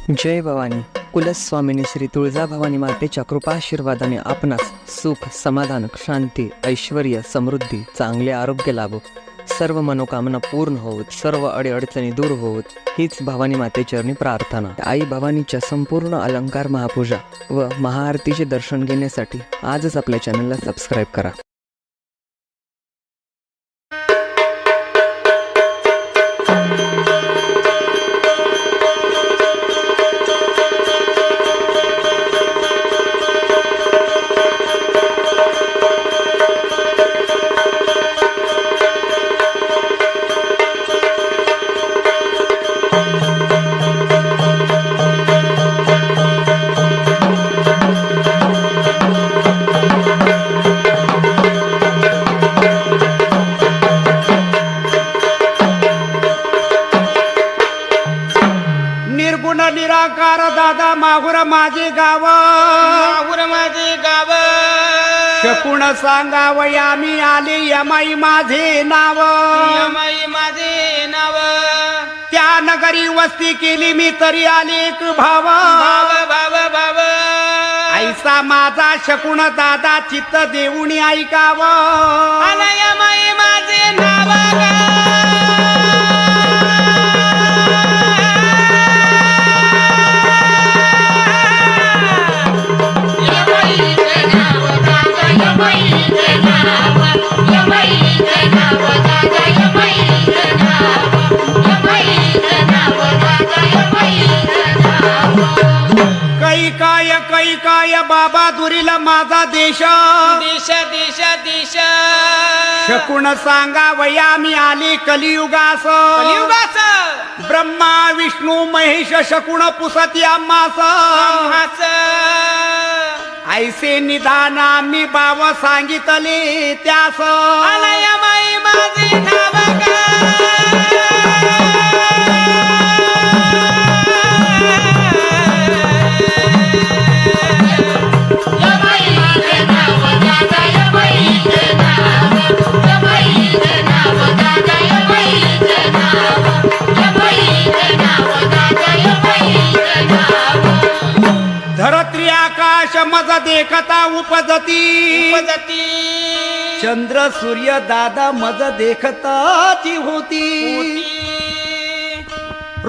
जय भवानी. कुलस्वामिनी श्री तुळजाभवानी मातेच्या कृपाशीर्वादाने आपणास सुख, समाधान, शांती, ऐश्वर्य, समृद्धी, चांगले आरोग्य लाभो, सर्व मनोकामना पूर्ण होत, सर्व अडीअडचणी दूर होत, हीच भवानी मातेचरणी प्रार्थना. आई भवानीच्या संपूर्ण अलंकार महापूजा व महाआरतीचे दर्शन घेण्यासाठी आजच आपल्या चॅनलला सबस्क्राईब करा. निर्गुण निराकार दादा माहुर माझे गाव, माहुर माझे गाव, शकून सांगावया मी आले यमाई माझे नाव. यमाई माझे नाव, त्या नगरी वस्ती केली मी तरी आले एक भाव. भाव भाव भाव, ऐसा माझा शकून दादा चित्त देऊनी ऐकाव. आला यमाई माझे नाव गा. कै काय बाबा दुरीला माझा देश. दिश दिश दिश, शकून सांगावया मी आले कलियुगास. कलियुगाच ब्रह्मा विष्णू महेश शकून पुसती आम्हास. आम्हास, ऐसे निदाना मी बाव सांगितले त्यास. आला यमाई माझे नाव गा. धरत्री आकाश मज देखता उपजती. उपजती, चंद्र सूर्य दादा मज देखताची होती.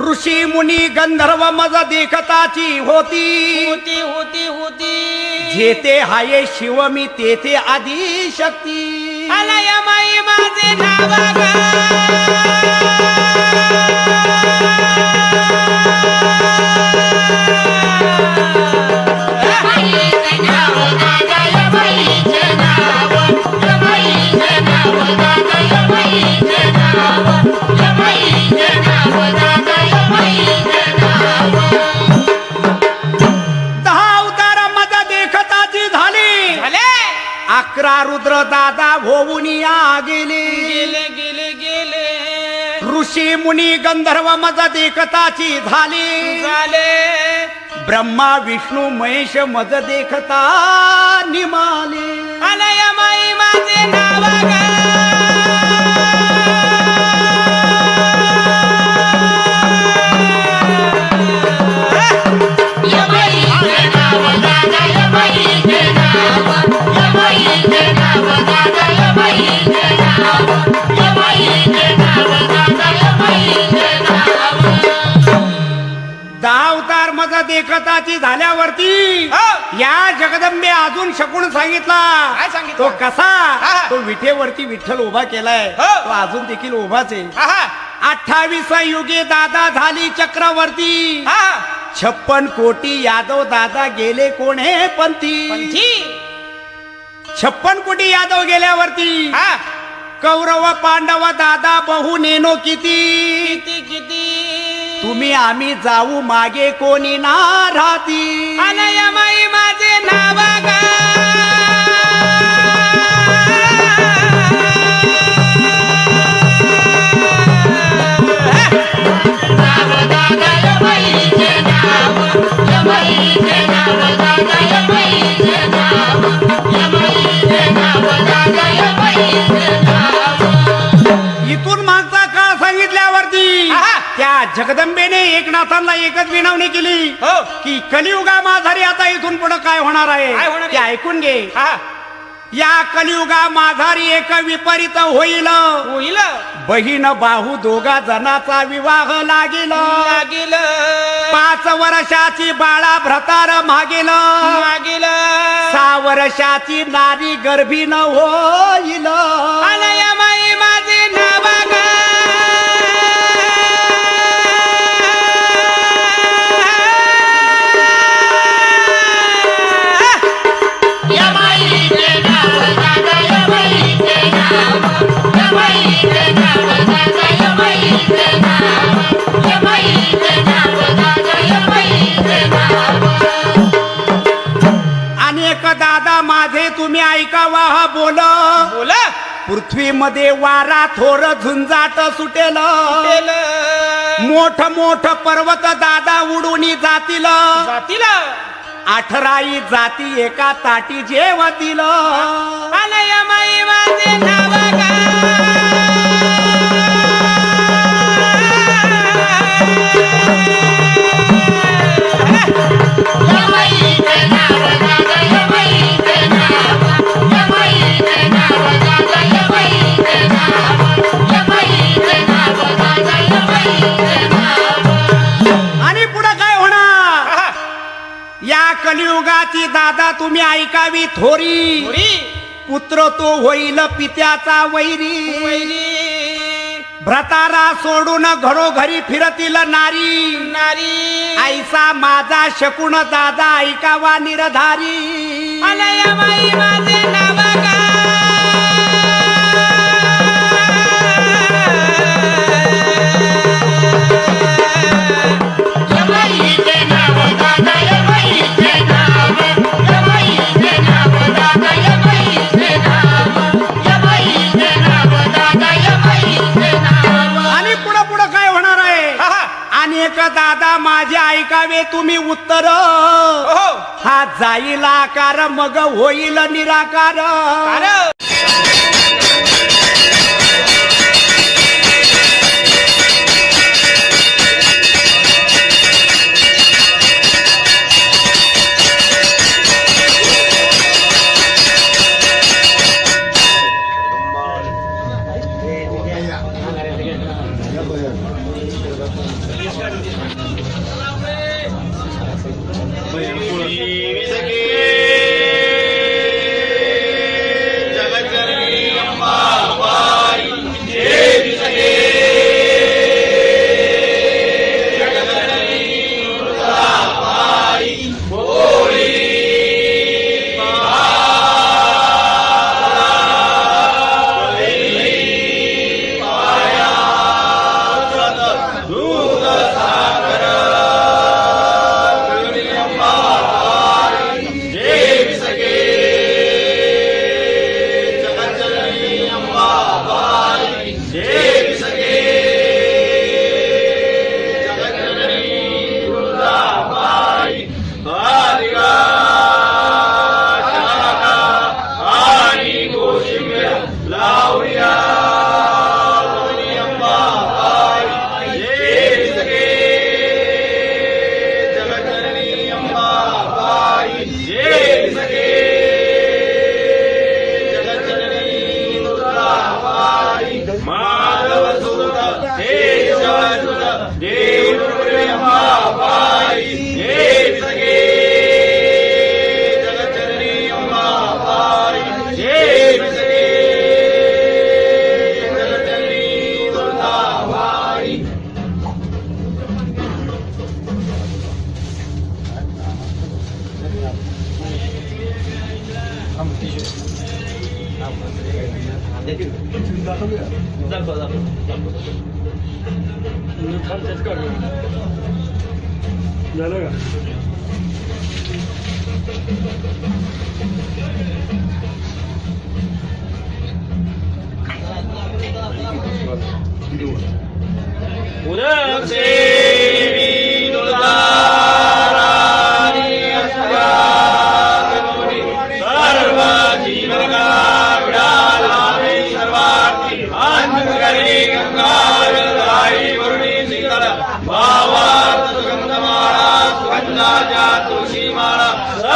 ऋषी मुनी गंधर्व मज देखताची होती. होती होती होती, जेथे हाये शिव मी तेथे आदी शक्ती. आला यमाई माझे नाव गा. अकरा रुद्र दादा होऊन या गेले. गेले गेले गेले, ऋषी मुनी गंधर्व मज देखताची झाली. झाले, ब्रह्मा विष्णू महेश मज देखता निमाले. आला यमाई माझे नाव गा. अवतार मज देखताची झाल्यावरती या जगदंबे अजून शकून सांगितला. काय सांगितलं? तो कसा, हा. तो विठेवरती विठ्ठल उभा केलाय. हो. तो अजून देखील उभाच आहे. आहा, 28 युगे दादा झाली चक्रवर्ती. आहा, 56 कोटी यादव दादा गेले कोणे पंथी. पंथी, 56 कोटी यादव गेल्यावरती हा, कौरव पांडव दादा बहु नेनो किती. किती किती, तुम्ही आम्ही जाऊ मागे कोणी ना राहती. आला यमाई माझे नाव गा. इथून मागचा काळ सांगितल्यावरती आहा. त्या जगदंबेने एकनाथांना एकच एवढंच विनवणी केली हो. की कलियुगा माधारी आता इथून पुढे काय होणार काय होणार आहे ते आहे? ऐकून घे. हा या कलियुगा माधारी एक विपरीत होईल. होईल बहीण बाहू दोघा जणाचा विवाह लागेल. लागेल 5 वर्षाची बाळा भ्रतार मागेल. मागेल 6 वर्षाची नारी गर्भीण होईल. अनया माई माझे नावाग अनेक दादा माझे तुम्ही ऐकावा हा बोल. बोल पृथ्वीमध्ये वारा थोर झुंजाट सुटेल. मोठ मोठ पर्वत दादा उडून जातील. जातील 18 जाती एका ताटी जेवतील. अनया माई माझे नावाग आणि पुढे काय होणार या कलियुगाची दादा तुम्ही ऐकावी थोरी. पुत्र तो होईल पित्याचा वैरी. भ्रतारा सोडून घरोघरी फिरतील नारी. नारी ऐसा माझा शकुन दादा ऐकावा निरधारी. अनया माई माझे नावाग आणि पुढे पुढे काय होणार आहे. अनेक दादा माझे ऐकावे तुम्ही उत्तर. हा जाईल आकार मग होईल निराकार. झालं का? भावार्थ सुगंधमा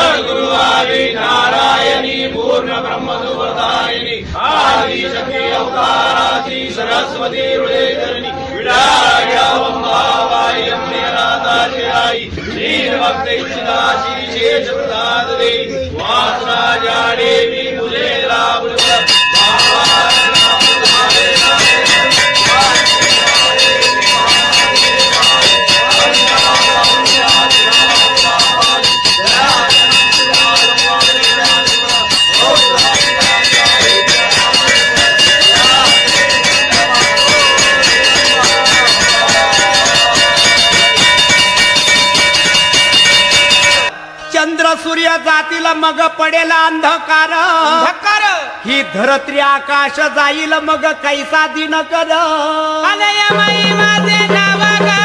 सद्गुरु आदि नारायणी पूर्ण ब्रह्मसुप्रदायिनी आदि शक्ती अवताराची सरस्वती हृदयधरणी विडायावंबाबाई अम्मे नाथाची आई दीन भक्तैक्षिदाची शेष प्रसाद दे वासराजा देवी मुझे लाभ चंद्र सूर्य जातील मग पडेल अंधकार धक्कार ही धरत्री आकाश जाईल मग कैसा दिन कर आलय माई माझे नाव गा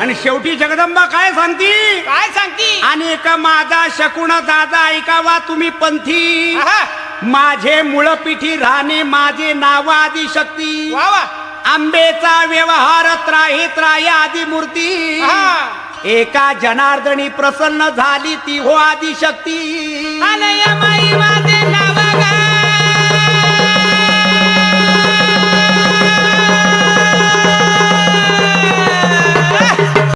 आणि शेवटी जगदंबा काय सांगती काय सांगती आणि का माझा शकुन दादा ऐकावा तुम्ही पंथी आहा. माझे मूळ पिठी राहणे माझे नाव आदी शक्ती वा वा आंबेचा व्यवहार त्राही त्राही आदी मूर्ती आहा. एका जनार्दनी प्रसन्न झाली ती हो आदी शक्ती आलय माई माझे